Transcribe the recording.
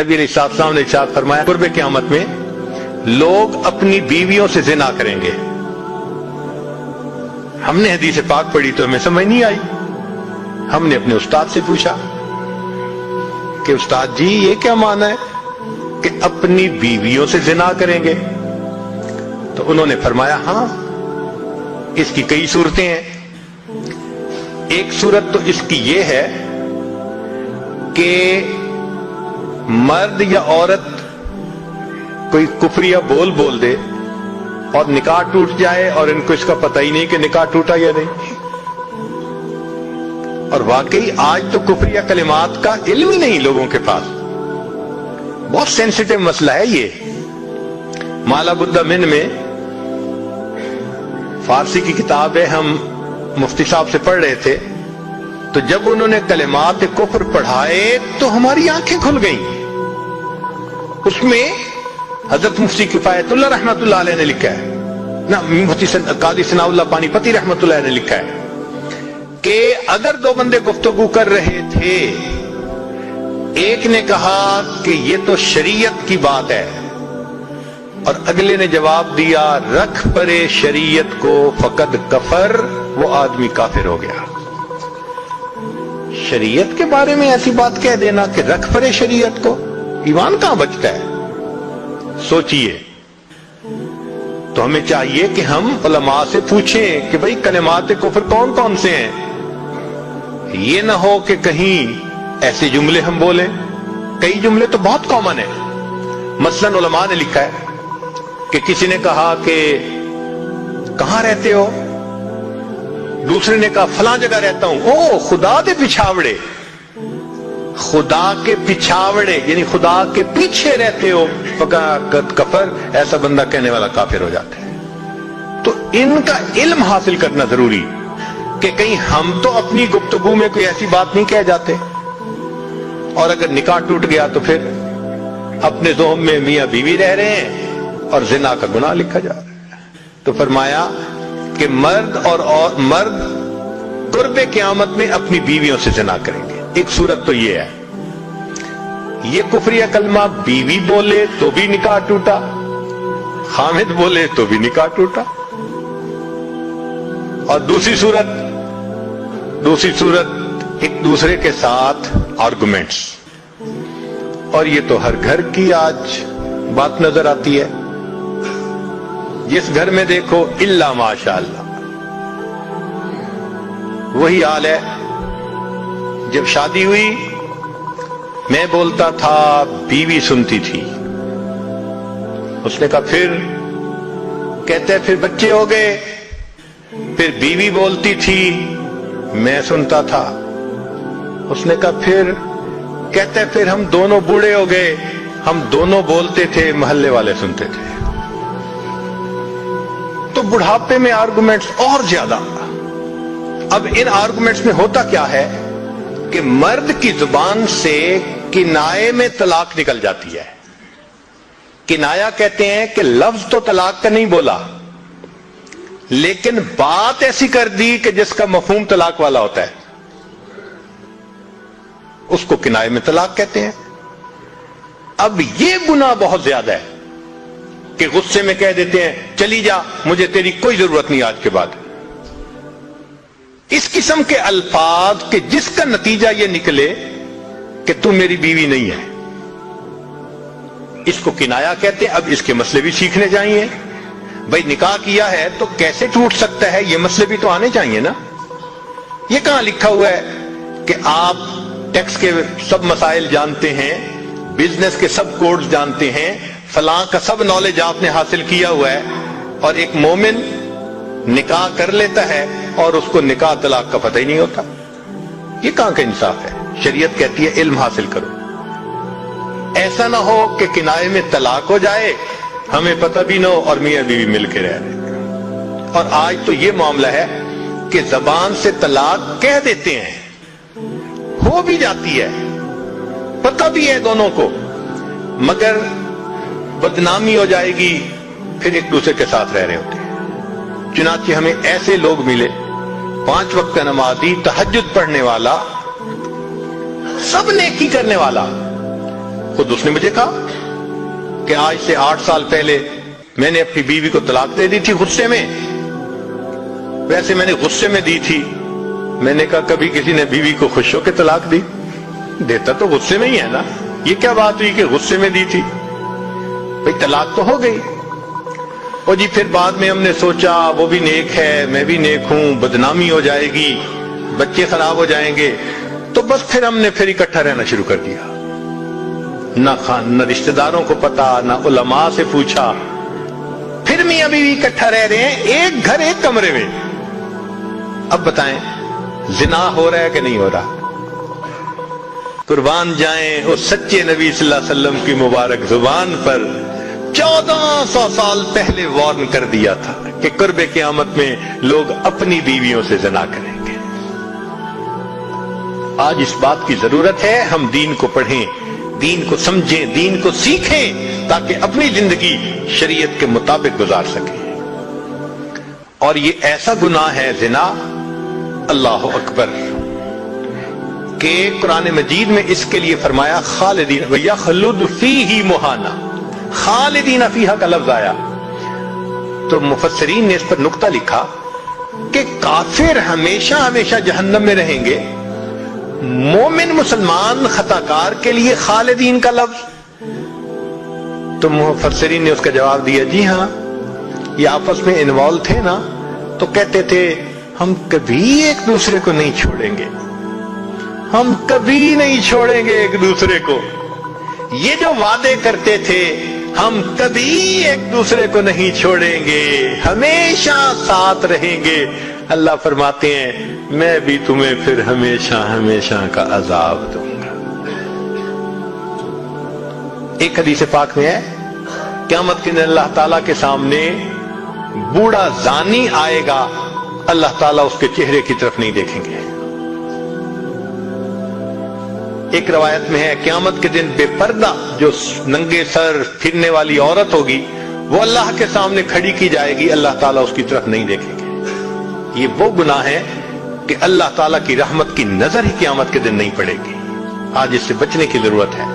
नबी अलैहिस्सलाम ने इरशाद फरमाया कुर्ब क़यामत में लोग अपनी बीवियों से ज़िना करेंगे। हमने हदीस पाक पढ़ी तो हमें समझ नहीं आई। हमने अपने उस्ताद से पूछा कि उस्ताद जी ये क्या माना है कि अपनी बीवियों से ज़िना करेंगे? तो उन्होंने फरमाया हाँ, इसकी कई सूरतें हैं। एक सूरत तो इसकी ये है कि मर्द या औरत कोई कुफरिया बोल दे और निकाह टूट जाए और इनको इसका पता ही नहीं कि निकाह टूटा या नहीं। और वाकई आज तो कुफरिया कलिमात का इल्म ही नहीं लोगों के पास। बहुत सेंसिटिव मसला है ये। माला बुद्दा मिन में फारसी की किताब है, हम मुफ्ती साहब से पढ़ रहे थे, तो जब उन्होंने कलिमात कुफ्र पढ़ाए तो हमारी आंखें खुल गईं। उसमें हजरत मुफ्ती किफायतुल्लाह रहमतुल्लाह अलैह ने लिखा है ना, मुफ्ती कादी सनाउल्लाह पानीपती रहमतुल्लाह अलैह ने लिखा है कि अगर दो बंदे गुफ्तगू कर रहे थे, एक ने कहा कि ये तो शरीयत की बात है और अगले ने जवाब दिया रख परे शरीयत को फकद कफर, वो आदमी काफिर हो गया। शरीयत के बारे में ऐसी बात कह देना कि रख परे शरीयत को, ईमान कहां बचता है? सोचिए। तो हमें चाहिए कि हम उलमा से पूछें कि भाई कलिमात कुफ्र कौन कौन से हैं। ये ना हो कि कहीं ऐसे जुमले हम बोलें। कई जुमले तो बहुत कॉमन है। मसलन उलमा ने लिखा है कि किसी ने कहा कि कहां रहते हो, दूसरे ने कहा फलां जगह रहता हूं। ओ खुदा दे पिछावड़े, खुदा के पिछावड़े यानी खुदा के पीछे रहते हो, फकद कफर, ऐसा बंदा कहने वाला काफिर हो जाता है। तो इनका इल्म हासिल करना जरूरी कि कहीं हम तो अपनी गुफ्तगू में कोई ऐसी बात नहीं कह जाते, और अगर निकाह टूट गया तो फिर अपने ज़ोम में मियां बीवी रह रहे हैं और जिना का गुनाह लिखा जा रहा है। तो फरमाया कि मर्द मर्द कुर्बे क़यामत में अपनी बीवियों से जिना करेंगे। एक सूरत तो ये है, ये कुफरिया कलमा बीवी बोले तो भी निकाह टूटा, हामिद बोले तो भी निकाह टूटा। और दूसरी सूरत एक दूसरे के साथ आर्गुमेंट्स। और ये तो हर घर की आज बात नजर आती है। जिस घर में देखो इल्ला माशाअल्लाह वही हाल है। जब शादी हुई मैं बोलता था, बीवी सुनती थी। उसने कहा फिर, कहते फिर बच्चे हो गए, फिर बीवी बोलती थी, मैं सुनता था। उसने कहा फिर, कहते फिर हम दोनों बूढ़े हो गए, हम दोनों बोलते थे, मोहल्ले वाले सुनते थे। तो बुढ़ापे में आर्गुमेंट्स और ज्यादा। अब इन आर्गुमेंट्स में होता क्या है कि मर्द की जुबान से किनाए में तलाक निकल जाती है। किनाया कहते हैं कि लफ्ज तो तलाक का नहीं बोला, लेकिन बात ऐसी कर दी कि जिसका मफहूम तलाक वाला होता है, उसको किनाए में तलाक कहते हैं। अब ये गुनाह बहुत ज्यादा है कि गुस्से में कह देते हैं चली जा, मुझे तेरी कोई जरूरत नहीं आज के बाद। इस किस्म के अल्फाज के जिसका नतीजा यह निकले कि तू मेरी बीवी नहीं है, इसको किनाया कहते हैं। अब इसके मसले भी सीखने चाहिए। भाई निकाह किया है तो कैसे टूट सकता है, ये मसले भी तो आने चाहिए ना। ये कहां लिखा हुआ है कि आप टैक्स के सब मसाइल जानते हैं, बिजनेस के सब कोड्स जानते हैं, फलां का सब नॉलेज आपने हासिल किया हुआ है, और एक मोमिन निकाह कर लेता है और उसको निकाह तलाक का पता ही नहीं होता। ये कहां का इंसाफ है? शरीयत कहती है इल्म हासिल करो। ऐसा ना हो कि किनाए में तलाक हो जाए, हमें पता भी ना हो और मियां बीवी मिलके रह रहे। और आज तो ये मामला है कि जबान से तलाक कह देते हैं, हो भी जाती है, पता भी है दोनों को, मगर बदनामी हो जाएगी, फिर एक दूसरे के साथ रह रहे होते हैं। चुनांचे हमें ऐसे लोग मिले, 5 वक्त का नमाजी, तहज्जुद पढ़ने वाला, सब नेकी करने वाला, خود اس نے مجھے کہا کہ آج سے 8 سال پہلے میں نے اپنی بیوی کو طلاق دے دی تھی غصے میں. ویسے میں نے غصے میں دی تھی. میں نے کہا کبھی کسی نے بیوی کو خوش ہو کے طلاق دی؟ دیتا تو غصے میں ہی ہے نا. یہ کیا بات ہوئی کہ غصے میں دی تھی؟ بھئی طلاق تو ہو گئی. اور جی پھر بعد میں ہم نے سوچا وہ بھی نیک ہے میں بھی نیک ہوں, بدنامی ہو جائے گی, بچے خراب ہو جائیں گے, تو بس پھر ہم نے پھر اکٹھا رہنا شروع کر دیا. نہ رشتہ داروں کو پتا, نہ علماء سے پوچھا. پھر میاں بیوی اکٹھا رہ رہے ہیں, ایک گھر ایک کمرے میں. اب بتائیں زنا ہو رہا ہے کہ نہیں ہو رہا؟ قربان جائیں اس سچے نبی صلی اللہ علیہ وسلم کی مبارک زبان پر 1400 سال پہلے وارن کر دیا تھا کہ قرب قیامت میں لوگ اپنی بیویوں سے زنا کریں گے. آج اس بات کی ضرورت ہے ہم دین کو پڑھیں, دین کو سمجھیں, دین کو سیکھیں تاکہ اپنی زندگی شریعت کے مطابق گزار سکیں. اور یہ ایسا گناہ ہے زنا, اللہ اکبر, کہ قرآن مجید میں اس کے لیے فرمایا خالدین وَيَخْلُدُ فِيهِ مُحَانَا. خالدین فیہا کا لفظ آیا تو مفسرین نے اس پر نقطہ لکھا کہ کافر ہمیشہ ہمیشہ جہنم میں رہیں گے, مومن مسلمان خطاکار کے لیے خالدین کا لفظ. تو مفسرین نے اس کا جواب دیا جی ہاں, یہ آپس میں انوالو تھے نا, تو کہتے تھے ہم کبھی ایک دوسرے کو نہیں چھوڑیں گے, ہم کبھی نہیں چھوڑیں گے ایک دوسرے کو. یہ جو وعدے کرتے تھے ہم کبھی ایک دوسرے کو نہیں چھوڑیں گے, ہمیشہ ساتھ رہیں گے, اللہ فرماتے ہیں میں بھی تمہیں پھر ہمیشہ ہمیشہ کا عذاب دوں گا. ایک حدیث پاک میں ہے قیامت کے دن اللہ تعالیٰ کے سامنے بوڑھا زانی آئے گا, اللہ تعالیٰ اس کے چہرے کی طرف نہیں دیکھیں گے. ایک روایت میں ہے قیامت کے دن بے پردہ جو ننگے سر پھرنے والی عورت ہوگی وہ اللہ کے سامنے کھڑی کی جائے گی, اللہ تعالیٰ اس کی طرف نہیں دیکھیں گے. یہ وہ گناہ ہے کہ اللہ تعالیٰ کی رحمت کی نظر ہی قیامت کے دن نہیں پڑے گی. آج اس سے بچنے کی ضرورت ہے.